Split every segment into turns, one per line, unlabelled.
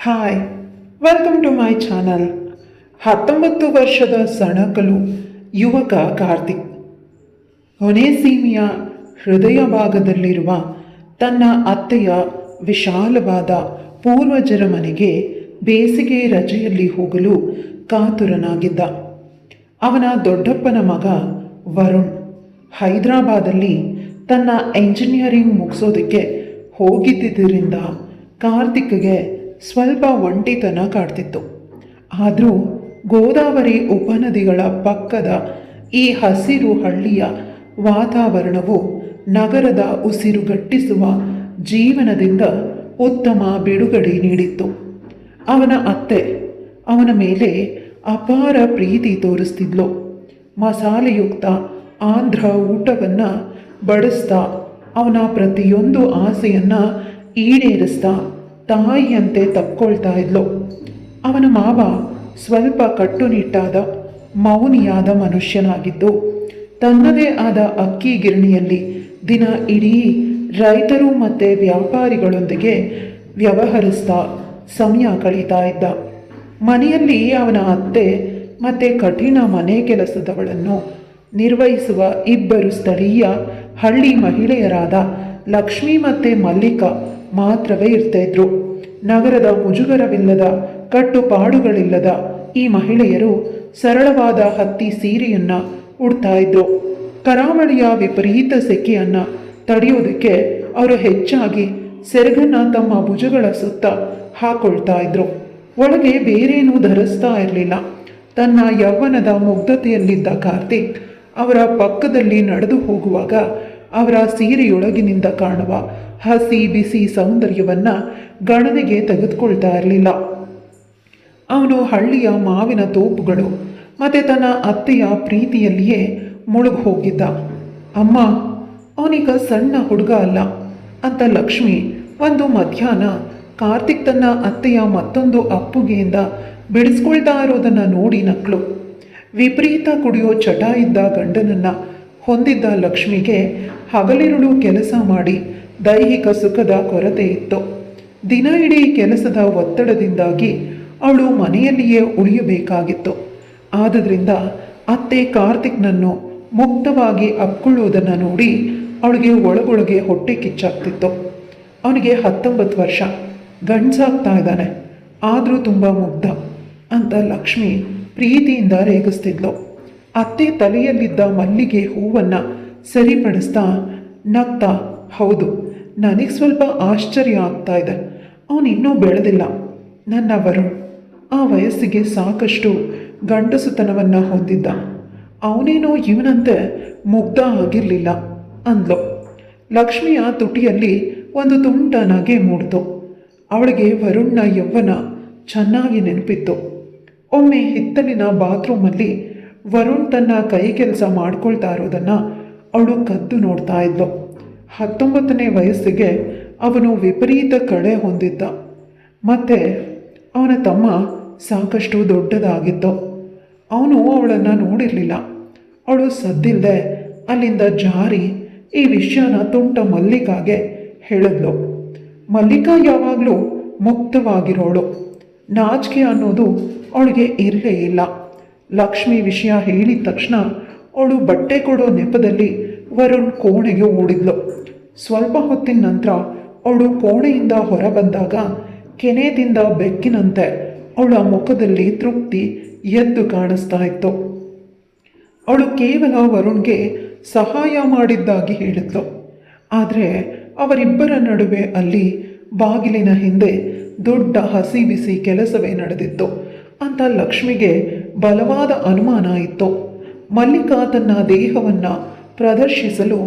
Hi, welcome to my channel. 19 ವರ್ಷದ ಸಣಕಲು ಯುವಕ ಕಾರ್ತಿಕ್ ಹೊನೆಸೀಮೆಯ ಹೃದಯ ಭಾಗದಲ್ಲಿರುವ ತನ್ನ ಅತ್ತೆಯ ವಿಶಾಲವಾದ ಪೂರ್ವಜರ ಮನೆಗೆ ಬೇಸಿಗೆ ರಜೆಯಲ್ಲಿ ಹೋಗಲು ಕಾತುರನಾಗಿದ್ದ. ಅವನ ದೊಡ್ಡಪ್ಪನ ಮಗ ವರುಣ್ ಹೈದರಾಬಾದಲ್ಲಿ ತನ್ನ ಎಂಜಿನಿಯರಿಂಗ್ ಮುಗಿಸೋದಕ್ಕೆ ಹೋಗಿದ್ದುದರಿಂದ ಕಾರ್ತಿಕ್ಗೆ ಸ್ವಲ್ಪ ಒಂಟಿತನ ಕಾಡ್ತಿತ್ತು. ಆದರೂ ಗೋದಾವರಿ ಉಪನದಿಗಳ ಪಕ್ಕದ ಈ ಹಸಿರು ಹಳ್ಳಿಯ ವಾತಾವರಣವು ನಗರದ ಉಸಿರುಗಟ್ಟಿಸುವ ಜೀವನದಿಂದ ಉತ್ತಮ ಬಿಡುಗಡೆ ನೀಡಿತ್ತು. ಅವನ ಅತ್ತೆ ಅವನ ಮೇಲೆ ಅಪಾರ ಪ್ರೀತಿ ತೋರಿಸ್ತಿದ್ಲು. ಮಸಾಲೆಯುಕ್ತ ಆಂಧ್ರ ಊಟವನ್ನು ಬಡಿಸ್ತಾ ಅವನ ಪ್ರತಿಯೊಂದು ಆಸೆಯನ್ನು ಈಡೇರಿಸ್ತಾ ತಾಯಿಯಂತೆ ತಕ್ಕೊಳ್ತಾ ಇದ್ಲು. ಅವನ ಮಾವ ಸ್ವಲ್ಪ ಕಟ್ಟುನಿಟ್ಟಾದ ಮೌನಿಯಾದ ಮನುಷ್ಯನಾಗಿದ್ದು ತನ್ನದೇ ಆದ ಅಕ್ಕಿ ಗಿರಣಿಯಲ್ಲಿ ದಿನ ಇಡೀ ರೈತರು ಮತ್ತು ವ್ಯಾಪಾರಿಗಳೊಂದಿಗೆ ವ್ಯವಹರಿಸ್ತಾ ಸಮಯ ಕಳೀತಾ ಇದ್ದ. ಮನೆಯಲ್ಲಿ ಅವನ ಅತ್ತೆ ಮತ್ತು ಕಠಿಣ ಮನೆ ಕೆಲಸದವಳನ್ನು ನಿರ್ವಹಿಸುವ ಇಬ್ಬರು ಸ್ಥಳೀಯ ಹಳ್ಳಿ ಮಹಿಳೆಯರಾದ ಲಕ್ಷ್ಮಿ ಮತ್ತು ಮಲ್ಲಿಕಾ ಮಾತ್ರವೇ ಇರ್ತಾಯಿದ್ರು. ನಗರದ ಮುಜುಗರವಿಲ್ಲದ ಕಟ್ಟುಪಾಡುಗಳಿಲ್ಲದ ಈ ಮಹಿಳೆಯರು ಸರಳವಾದ ಹತ್ತಿ ಸೀರೆಯನ್ನು ಉಡ್ತಾ ಇದ್ರು. ಕರಾವಳಿಯ ವಿಪರೀತ ಸೆಕೆಯನ್ನು ತಡೆಯೋದಕ್ಕೆ ಅವರು ಹೆಚ್ಚಾಗಿ ಸೆರಗನ್ನು ತಮ್ಮ ಭುಜಗಳ ಸುತ್ತ ಹಾಕೊಳ್ತಾ ಇದ್ರು. ಒಳಗೆ ಬೇರೇನೂ ಧರಿಸ್ತಾ ಇರಲಿಲ್ಲ. ತನ್ನ ಯೌವನದ ಮುಗ್ಧತೆಯಲ್ಲಿದ್ದ ಕಾರ್ತಿಕ್ ಅವರ ಪಕ್ಕದಲ್ಲಿ ನಡೆದು ಹೋಗುವಾಗ ಅವರ ಸೀರೆಯೊಳಗಿನಿಂದ ಕಾಣುವ ಹಸಿ ಬಿಸಿ ಸೌಂದರ್ಯವನ್ನು ಗಣನೆಗೆ ತೆಗೆದುಕೊಳ್ತಾ ಇರಲಿಲ್ಲ. ಅವನು ಹಳ್ಳಿಯ ಮಾವಿನ ತೋಪುಗಳು ಮತ್ತು ತನ್ನ ಅತ್ತೆಯ ಪ್ರೀತಿಯಲ್ಲಿಯೇ ಮುಳುಗಿ ಹೋಗಿದ್ದ. ಅಮ್ಮ, ಅವನೀಗ ಸಣ್ಣ ಹುಡುಗ ಅಲ್ಲ ಅಂತ ಲಕ್ಷ್ಮಿ ಒಂದು ಮಧ್ಯಾಹ್ನ ಕಾರ್ತಿಕ್ ತನ್ನ ಅತ್ತೆಯ ಮತ್ತೊಂದು ಅಪ್ಪುಗೆಯಿಂದ ಬಿಡಿಸ್ಕೊಳ್ತಾ ಇರೋದನ್ನು ನೋಡಿ ನಕ್ಳು. ವಿಪರೀತ ಕುಡಿಯೋ ಚಟ ಇದ್ದ ಗಂಡನನ್ನು ಹೊಂದಿದ್ದ ಲಕ್ಷ್ಮಿಗೆ ಹಗಲಿರುಳು ಕೆಲಸ ಮಾಡಿ ದೈಹಿಕ ಸುಖದ ಕೊರತೆ ಇತ್ತು. ದಿನ ಇಡೀ ಕೆಲಸದ ಒತ್ತಡದಿಂದಾಗಿ ಅವಳು ಮನೆಯಲ್ಲಿಯೇ ಉಳಿಯಬೇಕಾಗಿತ್ತು. ಆದ್ದರಿಂದ ಅತ್ತೆ ಕಾರ್ತಿಕ್ನನ್ನು ಮುಕ್ತವಾಗಿ ಅಪ್ಕೊಳ್ಳುವುದನ್ನು ನೋಡಿ ಅವಳಿಗೆ ಒಳಗೊಳಗೆ ಹೊಟ್ಟೆ ಕಿಚ್ಚಾಗ್ತಿತ್ತು. ಅವನಿಗೆ 19 ವರ್ಷ, ಗಂಡ್ಸಾಗ್ತಾ ಇದ್ದಾನೆ, ಆದರೂ ತುಂಬ ಮುಗ್ಧ ಅಂತ ಲಕ್ಷ್ಮಿ ಪ್ರೀತಿಯಿಂದ ರೇಗಿಸ್ತಿದ್ಲು. ಅತ್ತೆ ತಲೆಯಲ್ಲಿದ್ದ ಮಲ್ಲಿಗೆ ಹೂವನ್ನು ಸರಿಪಡಿಸ್ತಾ ನಗ್ತಾ, ಹೌದು, ನನಗೆ ಸ್ವಲ್ಪ ಆಶ್ಚರ್ಯ ಆಗ್ತಾ ಇದೆ. ಅವನಿನ್ನೂ ಬೆಳೆದಿಲ್ಲ. ನನ್ನ ವರುಣ್ ಆ ವಯಸ್ಸಿಗೆ ಸಾಕಷ್ಟು ಗಂಡಸುತನವನ್ನು ಹೊಂದಿದ್ದ. ಅವನೇನೋ ಇವನಂತೆ ಮುಗ್ಧ ಆಗಿರಲಿಲ್ಲ ಅಂದ್ಲು. ಲಕ್ಷ್ಮಿಯ ತುಟಿಯಲ್ಲಿ ಒಂದು ತುಂಟ ನಗೆ ಮೂಡಿತು. ಅವಳಿಗೆ ವರುಣ್ನ ಯೌವನ ಚೆನ್ನಾಗಿ ನೆನಪಿತ್ತು. ಒಮ್ಮೆ ಹಿತ್ತಲಿನ ಬಾತ್ರೂಮಲ್ಲಿ ವರುಣ್ ತನ್ನ ಕೈ ಕೆಲಸ ಮಾಡ್ಕೊಳ್ತಾ ಇರೋದನ್ನು ಅವಳು ಕದ್ದು ನೋಡ್ತಾ ಇದ್ಲು. 19ನೇ ವಯಸ್ಸಿಗೆ ಅವನು ವಿಪರೀತ ಕಳೆ ಹೊಂದಿದ್ದ. ಮತ್ತು ಅವನ ತಮ್ಮ ಸಾಕಷ್ಟು ದೊಡ್ಡದಾಗಿತ್ತು. ಅವನು ಅವಳನ್ನು ನೋಡಿರಲಿಲ್ಲ. ಅವಳು ಸದ್ದಿಲ್ಲದೆ ಅಲ್ಲಿಂದ ಜಾರಿ ಈ ವಿಷಯನ ತುಂಟ ಮಲ್ಲಿಕಾಗೆ ಹೇಳಿದ್ಲು. ಮಲ್ಲಿಕಾ ಯಾವಾಗಲೂ ಮುಕ್ತವಾಗಿರೋಳು. ನಾಚಿಕೆ ಅನ್ನೋದು ಅವಳಿಗೆ ಇರಲೇ ಇಲ್ಲ. ಲಕ್ಷ್ಮಿ ವಿಷಯ ಹೇಳಿದ ತಕ್ಷಣ ಅವಳು ಬಟ್ಟೆ ಕೊಡೋ ನೆಪದಲ್ಲಿ ವರುಣ್ ಕೋಣೆಗೆ ಓಡಿದ್ಲು. ಸ್ವಲ್ಪ ಹೊತ್ತಿನ ನಂತರ ಅವಳು ಕೋಣೆಯಿಂದ ಹೊರಬಂದಾಗ ಕೆನೆದಿಂದ ಬೆಕ್ಕಿನಂತೆ ಅವಳ ಮುಖದಲ್ಲಿ ತೃಪ್ತಿ ಎದ್ದು ಕಾಣಿಸ್ತಾ ಇತ್ತು. ಅವಳು ಕೇವಲ ವರುಣ್ಗೆ ಸಹಾಯ ಮಾಡಿದ್ದಾಗಿ ಹೇಳಿದ್ಲು. ಆದರೆ ಅವರಿಬ್ಬರ ನಡುವೆ ಅಲ್ಲಿ ಬಾಗಿಲಿನ ಹಿಂದೆ ದೊಡ್ಡ ಹಸಿ ಬಿಸಿ ಕೆಲಸವೇ ನಡೆದಿತ್ತು ಅಂತ ಲಕ್ಷ್ಮಿಗೆ ಬಲವಾದ ಅನುಮಾನ ಇತ್ತು. ಮಲ್ಲಿಕಾ ತನ್ನ ದೇಹವನ್ನು ಪ್ರದರ್ಶಿಸಲು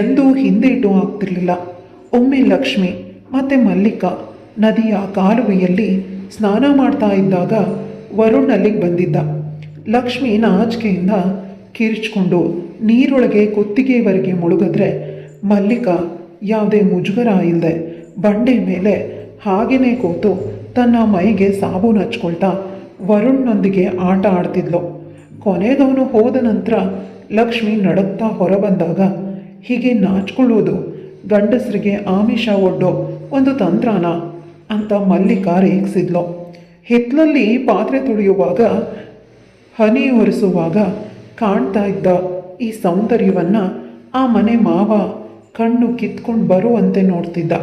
ಎಂದೂ ಹಿಂದೇಟು ಆಗ್ತಿರಲಿಲ್ಲ. ಒಮ್ಮೆ ಲಕ್ಷ್ಮಿ ಮತ್ತು ಮಲ್ಲಿಕಾ ನದಿಯ ಕಾಲುವೆಯಲ್ಲಿ ಸ್ನಾನ ಮಾಡ್ತಾ ಇದ್ದಾಗ ವರುಣ್ ಅಲ್ಲಿಗೆ ಬಂದಿದ್ದ. ಲಕ್ಷ್ಮಿ ನಾಚಿಕೆಯಿಂದ ಕಿರಿಚ್ಕೊಂಡು ನೀರೊಳಗೆ ಕುತ್ತಿಗೆವರೆಗೆ ಮುಳುಗಿದ್ರೆ ಮಲ್ಲಿಕಾ ಯಾವುದೇ ಮುಜುಗರ ಇಲ್ಲದೆ ಬಂಡೆ ಮೇಲೆ ಹಾಗೇನೆ ಕೂತು ತನ್ನ ಮೈಗೆ ಸಾಬೂನು ಹಚ್ಕೊಳ್ತಾ ವರುಣ್ನೊಂದಿಗೆ ಆಟ ಆಡ್ತಿದ್ಲು. ಕೊನೆಗವನು ಹೋದ ನಂತರ ಲಕ್ಷ್ಮಿ ನಡುತ್ತಾ ಹೊರಬಂದಾಗ, ಹೀಗೆ ನಾಚ್ಕೊಳ್ಳೋದು ಗಂಡಸರಿಗೆ ಆಮಿಷ ಒಡ್ಡೋ ಒಂದು ತಂತ್ರನ ಅಂತ ಮಲ್ಲಿಕಾ ರೇಗಿಸಿದ್ಲು. ಹಿತ್ತಲಲ್ಲಿ ಪಾತ್ರೆ ತೊಳೆಯುವಾಗ, ಹನಿ ಒರೆಸುವಾಗ ಕಾಣ್ತಾ ಇದ್ದ ಈ ಸೌಂದರ್ಯವನ್ನು ಆ ಮನೆ ಮಾವ ಕಣ್ಣು ಕಿತ್ಕೊಂಡು ಬರುವಂತೆ ನೋಡ್ತಿದ್ದ.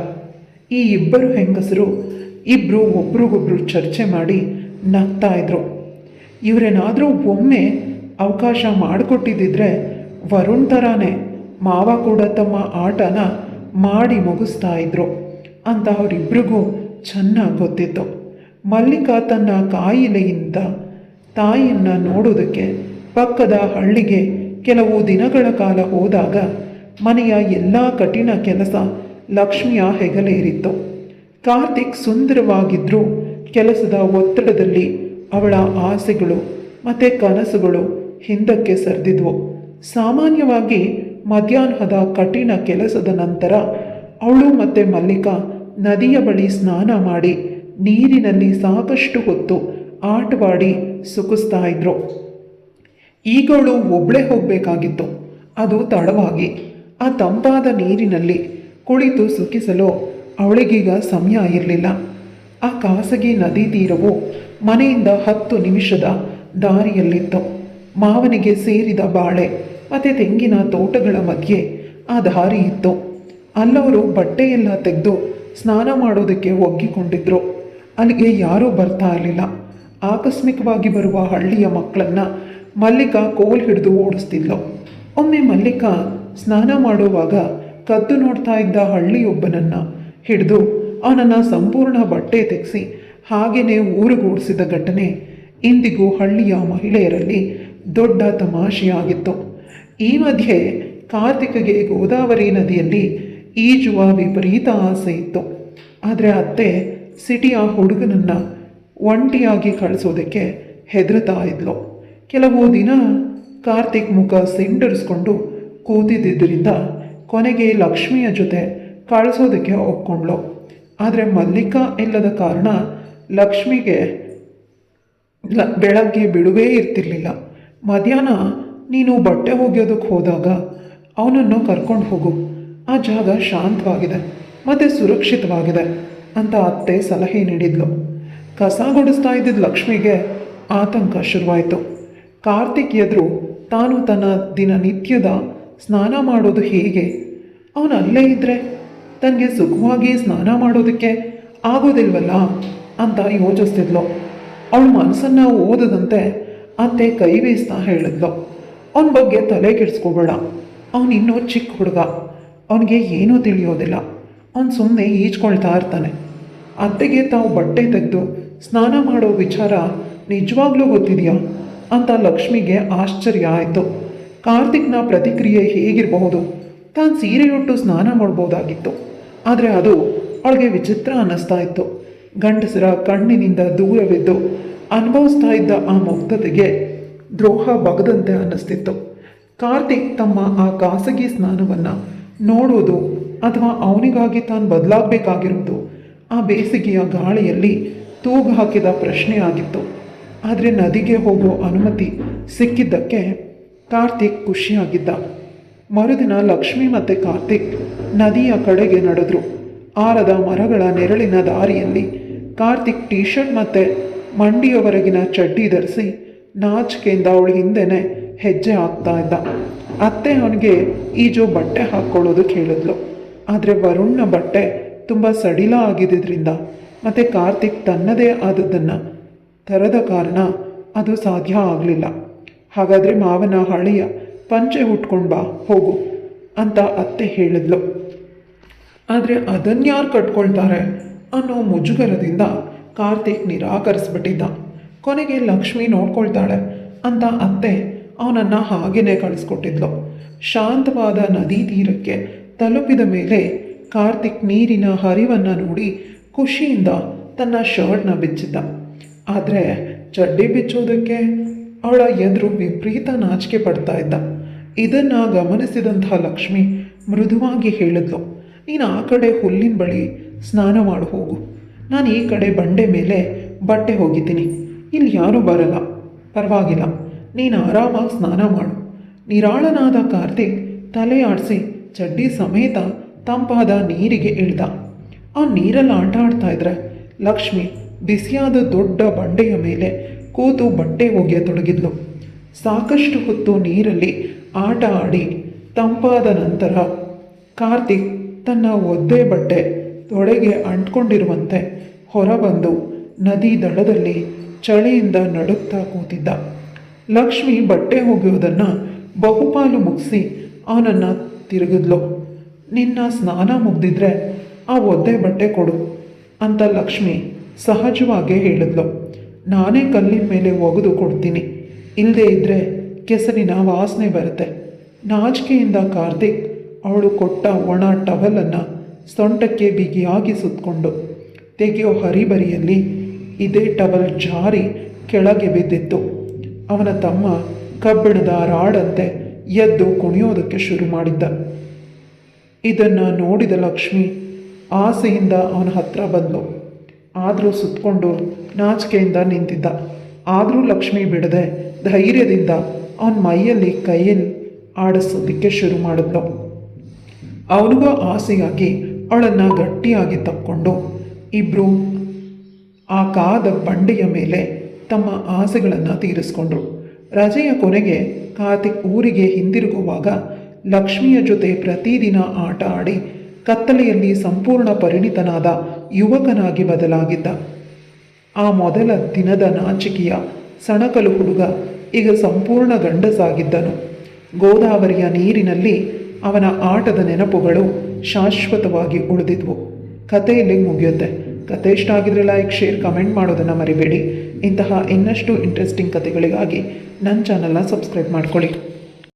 ಈ ಇಬ್ಬರು ಹೆಂಗಸರು ಇಬ್ಬರು ಒಬ್ರಿಗೊಬ್ರು ಚರ್ಚೆ ಮಾಡಿ ನಗ್ತಾ ಇದ್ರು. ಇವರೇನಾದರೂ ಒಮ್ಮೆ ಅವಕಾಶ ಮಾಡಿಕೊಟ್ಟಿದ್ದಿದ್ರೆ ವರುಣ್ ಥರಾನೇ ಮಾವ ಕೂಡ ತಮ್ಮ ಆಟನ ಮಾಡಿ ಮುಗಿಸ್ತಾ ಇದ್ರು ಅಂತ ಅವರಿಬ್ಬರಿಗೂ ಚೆನ್ನಾಗಿ ಗೊತ್ತಿತ್ತು. ಮಲ್ಲಿಕಾ ತನ್ನ ಕಾಯಿಲೆಯಿಂದ ತಾಯಿಯನ್ನು ನೋಡೋದಕ್ಕೆ ಪಕ್ಕದ ಹಳ್ಳಿಗೆ ಕೆಲವು ದಿನಗಳ ಕಾಲ ಹೋದಾಗ ಮನೆಯ ಎಲ್ಲ ಕಠಿಣ ಕೆಲಸ ಲಕ್ಷ್ಮಿಯ ಹೆಗಲೇರಿತ್ತು. ಕಾರ್ತಿಕ್ ಸುಂದರವಾಗಿದ್ದರೂ ಕೆಲಸದ ಒತ್ತಡದಲ್ಲಿ ಅವಳ ಆಸೆಗಳು ಮತ್ತು ಕನಸುಗಳು ಹಿಂದಕ್ಕೆ ಸರಿದಿದ್ವು. ಸಾಮಾನ್ಯವಾಗಿ ಮಧ್ಯಾಹ್ನದ ಕಠಿಣ ಕೆಲಸದ ನಂತರ ಅವಳು ಮತ್ತು ಮಲ್ಲಿಕಾ ನದಿಯ ಬಳಿ ಸ್ನಾನ ಮಾಡಿ ನೀರಿನಲ್ಲಿ ಸಾಕಷ್ಟು ಹೊತ್ತು ಆಟವಾಡಿ ಸುಖಿಸ್ತಾ ಇದ್ರು. ಈಗವಳು ಒಬ್ಬಳೇ ಹೋಗಬೇಕಾಗಿತ್ತು, ಅದು ತಡವಾಗಿ. ಆ ತಂಪಾದ ನೀರಿನಲ್ಲಿ ಕುಳಿತು ಸುಖಿಸಲು ಅವಳಿಗೀಗ ಸಮಯ ಇರಲಿಲ್ಲ. ಆ ಖಾಸಗಿ ನದಿ ತೀರವು ಮನೆಯಿಂದ 10 ನಿಮಿಷದ ದಾರಿಯಲ್ಲಿತ್ತು. ಮಾವನಿಗೆ ಸೇರಿದ ಬಾಳೆ ಮತ್ತು ತೆಂಗಿನ ತೋಟಗಳ ಮಧ್ಯೆ ಆ ದಾರಿ ಇತ್ತು. ಅಲ್ಲವರು ಬಟ್ಟೆಯೆಲ್ಲ ತೆಗೆದು ಸ್ನಾನ ಮಾಡೋದಕ್ಕೆ ಒಗ್ಗಿಕೊಂಡಿದ್ರು. ಅಲ್ಲಿಗೆ ಯಾರೂ ಬರ್ತಾ ಇರಲಿಲ್ಲ. ಆಕಸ್ಮಿಕವಾಗಿ ಬರುವ ಹಳ್ಳಿಯ ಮಕ್ಕಳನ್ನು ಮಲ್ಲಿಕಾ ಕೋಲ್ ಹಿಡಿದು ಓಡಿಸ್ತಿದ್ಲು. ಒಮ್ಮೆ ಮಲ್ಲಿಕಾ ಸ್ನಾನ ಮಾಡುವಾಗ ಕದ್ದು ನೋಡ್ತಾ ಇದ್ದ ಹಳ್ಳಿಯೊಬ್ಬನನ್ನು ಹಿಡಿದು ಅವನನ್ನು ಸಂಪೂರ್ಣ ಬಟ್ಟೆ ತೆಗೆಸಿ ಹಾಗೆಯೇ ಊರಿಗೂಡಿಸಿದ ಘಟನೆ ಇಂದಿಗೂ ಹಳ್ಳಿಯ ಮಹಿಳೆಯರಲ್ಲಿ ದೊಡ್ಡ ತಮಾಷೆಯಾಗಿತ್ತು. ಈ ಮಧ್ಯೆ ಕಾರ್ತಿಕ್ಗೆ ಗೋದಾವರಿ ನದಿಯಲ್ಲಿ ಈಜುವ ವಿಪರೀತ ಆಸೆ ಇತ್ತು. ಆದರೆ ಅತ್ತೆ ಸಿಟಿಯ ಹುಡುಗನನ್ನು ಒಂಟಿಯಾಗಿ ಕಳಿಸೋದಕ್ಕೆ ಹೆದರ್ತಾ ಇದ್ಲು. ಕೆಲವು ದಿನ ಕಾರ್ತಿಕ್ ಮುಖ ಸಿಂಡರಿಸ್ಕೊಂಡು ಕೂತಿದ್ದರಿಂದ ಕೊನೆಗೆ ಲಕ್ಷ್ಮಿಯ ಜೊತೆ ಕಳಿಸೋದಕ್ಕೆ ಒಪ್ಕೊಂಡ್ಳು. ಆದರೆ ಮಲ್ಲಿಕಾ ಇಲ್ಲದ ಕಾರಣ ಲಕ್ಷ್ಮಿಗೆ ಬೆಳಗ್ಗೆ ಬಿಡುವೇ ಇರ್ತಿರ್ಲಿಲ್ಲ. ಮಧ್ಯಾಹ್ನ ನೀನು ಬಟ್ಟೆ ಒಗೆಯೋದಕ್ಕೆ ಹೋದಾಗ ಅವನನ್ನು ಕರ್ಕೊಂಡು ಹೋಗು, ಆ ಜಾಗ ಶಾಂತವಾಗಿದೆ ಮತ್ತು ಸುರಕ್ಷಿತವಾಗಿದೆ ಅಂತ ಅತ್ತೆ ಸಲಹೆ ನೀಡಿದ್ಲು. ಕಸ ಗುಡಿಸ್ತಾ ಇದ್ದಿದ್ದ ಲಕ್ಷ್ಮಿಗೆ ಆತಂಕ ಶುರುವಾಯಿತು. ಕಾರ್ತಿಕ್ ಎದುರು ತಾನು ತನ್ನ ದಿನನಿತ್ಯದ ಸ್ನಾನ ಮಾಡೋದು ಹೇಗೆ, ಅವನು ಅಲ್ಲೇ ಇದ್ದರೆ ತನಗೆ ಸುಖವಾಗಿ ಸ್ನಾನ ಮಾಡೋದಕ್ಕೆ ಆಗೋದಿಲ್ವಲ್ಲ ಅಂತ ಯೋಚಿಸ್ತಿದ್ಲು. ಅವಳ ಮನಸ್ಸನ್ನು ಓದದಂತೆ ಅತ್ತೆ ಕೈ ಬೀಸ್ತಾ ಹೇಳಿದ್ಲು, ಅವನ ಬಗ್ಗೆ ತಲೆ ಕೆಡಿಸ್ಕೋಬೇಡ, ಅವನಿನ್ನೂ ಚಿಕ್ಕ ಹುಡುಗ, ಅವನಿಗೆ ಏನೂ ತಿಳಿಯೋದಿಲ್ಲ, ಅವನು ಸುಮ್ಮನೆ ಈಜ್ಕೊಳ್ತಾ ಇರ್ತಾನೆ. ಅತ್ತೆಗೆ ತಾವು ಬಟ್ಟೆ ತೆಗೆದು ಸ್ನಾನ ಮಾಡೋ ವಿಚಾರ ನಿಜವಾಗ್ಲೂ ಗೊತ್ತಿದೆಯಾ ಅಂತ ಲಕ್ಷ್ಮಿಗೆ ಆಶ್ಚರ್ಯ ಆಯಿತು. ಕಾರ್ತಿಕ್ನ ಪ್ರತಿಕ್ರಿಯೆ ಹೇಗಿರಬಹುದು? ತಾನು ಸೀರೆಯುಟ್ಟು ಸ್ನಾನ ಮಾಡ್ಬೋದಾಗಿತ್ತು, ಆದರೆ ಅದು ಅವಳಿಗೆ ವಿಚಿತ್ರ ಅನ್ನಿಸ್ತಾ ಇತ್ತು. ಗಂಡಸರ ಕಣ್ಣಿನಿಂದ ದೂರವಿದ್ದು ಅನುಭವಿಸ್ತಾ ಇದ್ದ ಆ ಮುಗ್ಧತೆಗೆ ದ್ರೋಹ ಬಗದಂತೆ ಅನ್ನಿಸ್ತಿತ್ತು. ಕಾರ್ತಿಕ್ ತಮ್ಮ ಆ ಖಾಸಗಿ ಸ್ನಾನವನ್ನು ನೋಡೋದು ಅಥವಾ ಅವನಿಗಾಗಿ ತಾನು ಬದಲಾಗಬೇಕಾಗಿರೋದು ಆ ಬೇಸಿಗೆಯ ಗಾಳಿಯಲ್ಲಿ ತೂಗು ಹಾಕಿದ ಪ್ರಶ್ನೆ ಆಗಿತ್ತು. ಆದರೆ ನದಿಗೆ ಹೋಗೋ ಅನುಮತಿ ಸಿಕ್ಕಿದ್ದಕ್ಕೆ ಕಾರ್ತಿಕ್ ಖುಷಿಯಾಗಿದ್ದ. ಮರುದಿನ ಲಕ್ಷ್ಮಿ ಮತ್ತು ಕಾರ್ತಿಕ್ ನದಿಯ ಕಡೆಗೆ ನಡೆದ್ರು. ಆರದ ಮರಗಳ ನೆರಳಿನ ದಾರಿಯಲ್ಲಿ ಕಾರ್ತಿಕ್ ಟೀ ಶರ್ಟ್ ಮತ್ತು ಮಂಡಿಯವರೆಗಿನ ಚಡ್ಡಿ ಧರಿಸಿ ನಾಚಿಕೆಯಿಂದ ಅವಳ ಹಿಂದೆನೇ ಹೆಜ್ಜೆ ಹಾಕ್ತಾ ಇದ್ದ. ಅತ್ತೆ ಅವನಿಗೆ ಈಜೋ ಬಟ್ಟೆ ಹಾಕ್ಕೊಳ್ಳೋದಕ್ಕೆ ಹೇಳಿದ್ಲು. ಆದರೆ ವರುಣ್ನ ಬಟ್ಟೆ ತುಂಬ ಸಡಿಲ ಆಗಿದ್ದರಿಂದ ಮತ್ತು ಕಾರ್ತಿಕ್ ತನ್ನದೇ ಆದದ್ದನ್ನು ತರದ ಕಾರಣ ಅದು ಸಾಧ್ಯ ಆಗಲಿಲ್ಲ. ಹಾಗಾದರೆ ಮಾವನ ಹಳೆಯ ಪಂಚೆ ಉಟ್ಕೊಂಡು ಬಾ ಹೋಗು ಅಂತ ಅತ್ತೆ ಹೇಳಿದ್ಲು. ಆದರೆ ಅದನ್ಯಾರು ಕಟ್ಕೊಳ್ತಾರೆ ಅನ್ನೋ ಮುಜುಗರದಿಂದ ಕಾರ್ತಿಕ್ ನಿರಾಕರಿಸ್ಬಿಟ್ಟಿದ್ದ. ಕೊನೆಗೆ ಲಕ್ಷ್ಮಿ ನೋಡ್ಕೊಳ್ತಾಳೆ ಅಂತ ಅತ್ತೆ ಅವನನ್ನು ಹಾಗೇ ಕಳಿಸ್ಕೊಟ್ಟಿದ್ಲು. ಶಾಂತವಾದ ನದಿ ತೀರಕ್ಕೆ ತಲುಪಿದ ಮೇಲೆ ಕಾರ್ತಿಕ್ ನೀರಿನ ಹರಿವನ್ನು ನೋಡಿ ಖುಷಿಯಿಂದ ತನ್ನ ಶರ್ಟ್ನ ಬಿಚ್ಚಿದ್ದ. ಆದರೆ ಚಡ್ಡಿ ಬಿಚ್ಚೋದಕ್ಕೆ ಅವಳ ಎದುರು ವಿಪರೀತ ನಾಚಿಕೆ ಪಡ್ತಾ ಇದ್ದ. ಇದನ್ನು ಗಮನಿಸಿದಂಥ ಲಕ್ಷ್ಮಿ ಮೃದುವಾಗಿ ಹೇಳಿದ್ಲು, ನೀನು ಆ ಕಡೆ ಹುಲ್ಲಿನ ಬಳಿ ಸ್ನಾನ ಮಾಡು ಹೋಗು, ನಾನು ಈ ಕಡೆ ಬಂಡೆ ಮೇಲೆ ಬಟ್ಟೆ ಹೋಗಿದ್ದೀನಿ, ಇಲ್ಲಿ ಯಾರೂ ಬರಲ್ಲ, ಪರವಾಗಿಲ್ಲ, ನೀನು ಆರಾಮಾಗಿ ಸ್ನಾನ ಮಾಡು. ನಿರಾಳನಾದ ಕಾರ್ತಿಕ್ ತಲೆ ಆಡಿಸಿ ಚಡ್ಡಿ ಸಮೇತ ತಂಪಾದ ನೀರಿಗೆ ಇಳ್ದ. ಆ ನೀರಲ್ಲಿ ಆಟ ಆಡ್ತಾ ಇದ್ರೆ ಲಕ್ಷ್ಮಿ ಬಿಸಿಯಾದ ದೊಡ್ಡ ಬಂಡೆಯ ಮೇಲೆ ಕೂತು ಬಟ್ಟೆ ಒಗೆಯತೊಡಗಿದ್ಲು. ಸಾಕಷ್ಟು ಹೊತ್ತು ನೀರಲ್ಲಿ ಆಟ ಆಡಿ ತಂಪಾದ ನಂತರ ಕಾರ್ತಿಕ್ ತನ್ನ ಒದ್ದೆ ಬಟ್ಟೆ ತೊಡೆಗೆ ಅಂಟ್ಕೊಂಡಿರುವಂತೆ ಹೊರಬಂದು ನದಿ ದಡದಲ್ಲಿ ಚಳಿಯಿಂದ ನಡುಗ್ತಾ ಕೂತಿದ್ದ. ಲಕ್ಷ್ಮಿ ಬಟ್ಟೆ ಒಗೆಯುವುದನ್ನು ಬಹುಪಾಲು ಮುಗಿಸಿ ಅವನನ್ನು ತಿರುಗಿದ್ಲು. ನಿನ್ನ ಸ್ನಾನ ಮುಗ್ದಿದ್ರೆ ಆ ಒದ್ದೆ ಬಟ್ಟೆ ಕೊಡು ಅಂತ ಲಕ್ಷ್ಮಿ ಸಹಜವಾಗಿ ಹೇಳಿದ್ಲು. ನಾನೇ ಕಲ್ಲಿನ ಮೇಲೆ ಒಗೆದು ಕೊಡ್ತೀನಿ, ಇಲ್ಲದೇ ಇದ್ದರೆ ಕೆಸರಿನ ವಾಸನೆ ಬರುತ್ತೆ. ನಾಚಿಕೆಯಿಂದ ಕಾರ್ತಿಕ್ ಅವಳು ಕೊಟ್ಟ ಒಣ ಟವಲನ್ನು ಸೊಂಟಕ್ಕೆ ಬಿಗಿಯಾಗಿ ಸುತ್ತಕೊಂಡು ತೆಗೆಯೋ ಹರಿಬರಿಯಲ್ಲಿ ಇದೇ ಟವಲ್ ಜಾರಿ ಕೆಳಗೆ ಬಿದ್ದಿತ್ತು. ಅವನ ತಮ್ಮ ಕಬ್ಬಿಣದ ರಾಡಂತೆ ಎದ್ದು ಕುಣಿಯೋದಕ್ಕೆ ಶುರು ಮಾಡಿದ್ದ. ಇದನ್ನು ನೋಡಿದ ಲಕ್ಷ್ಮಿ ಆಸೆಯಿಂದ ಅವನ ಹತ್ರ ಬಂದಳು. ಆದರೂ ಸುತ್ತಕೊಂಡು ನಾಚಿಕೆಯಿಂದ ನಿಂತಿದ್ದ. ಆದರೂ ಲಕ್ಷ್ಮಿ ಬಿಡದೆ ಧೈರ್ಯದಿಂದ ಅವನ ಮೈಯಲ್ಲಿ ಕೈಯಲ್ಲಿ ಆಡಿಸೋದಕ್ಕೆ ಶುರು ಮಾಡಿದ್ಲು. ಅವನಿಗೂ ಆಸೆಯಾಗಿ ಅವಳನ್ನು ಗಟ್ಟಿಯಾಗಿ ತಕ್ಕೊಂಡು ಇಬ್ಬರು ಆ ಕಾದ ಬಂಡೆಯ ಮೇಲೆ ತಮ್ಮ ಆಸೆಗಳನ್ನು ತೀರಿಸ್ಕೊಂಡ್ರು. ರಜೆಯ ಕೊನೆಗೆ ಕಾರ್ತಿಕ್ ಊರಿಗೆ ಹಿಂದಿರುಗುವಾಗ ಲಕ್ಷ್ಮಿಯ ಜೊತೆ ಪ್ರತಿದಿನ ಆಟ ಆಡಿ ಕತ್ತಲೆಯಲ್ಲಿ ಸಂಪೂರ್ಣ ಪರಿಣಿತನಾದ ಯುವಕನಾಗಿ ಬದಲಾಗಿದ್ದ. ಆ ಮೊದಲ ದಿನದ ನಾಚಿಕೆಯ ಸಣಕಲು ಹುಡುಗ ಈಗ ಸಂಪೂರ್ಣ ಗಂಡಸಾಗಿದ್ದನು. ಗೋದಾವರಿಯ ನೀರಿನಲ್ಲಿ ಅವನ ಆಟದ ನೆನಪುಗಳು ಶಾಶ್ವತವಾಗಿ ಉಳಿದಿದ್ವು. ಕಥೆಯಲ್ಲಿ ಮುಗಿಯುತ್ತೆ. ಕತೆ ಇಷ್ಟ ಆಗಿದ್ರೆ ಲೈಕ್, ಶೇರ್, ಕಮೆಂಟ್ ಮಾಡೋದನ್ನು ಮರಿಬೇಡಿ. ಇಂತಹ ಇನ್ನಷ್ಟು ಇಂಟ್ರೆಸ್ಟಿಂಗ್ ಕಥೆಗಳಿಗಾಗಿ ನನ್ನ ಚಾನಲ್ನ ಸಬ್ಸ್ಕ್ರೈಬ್ ಮಾಡ್ಕೊಳ್ಳಿ.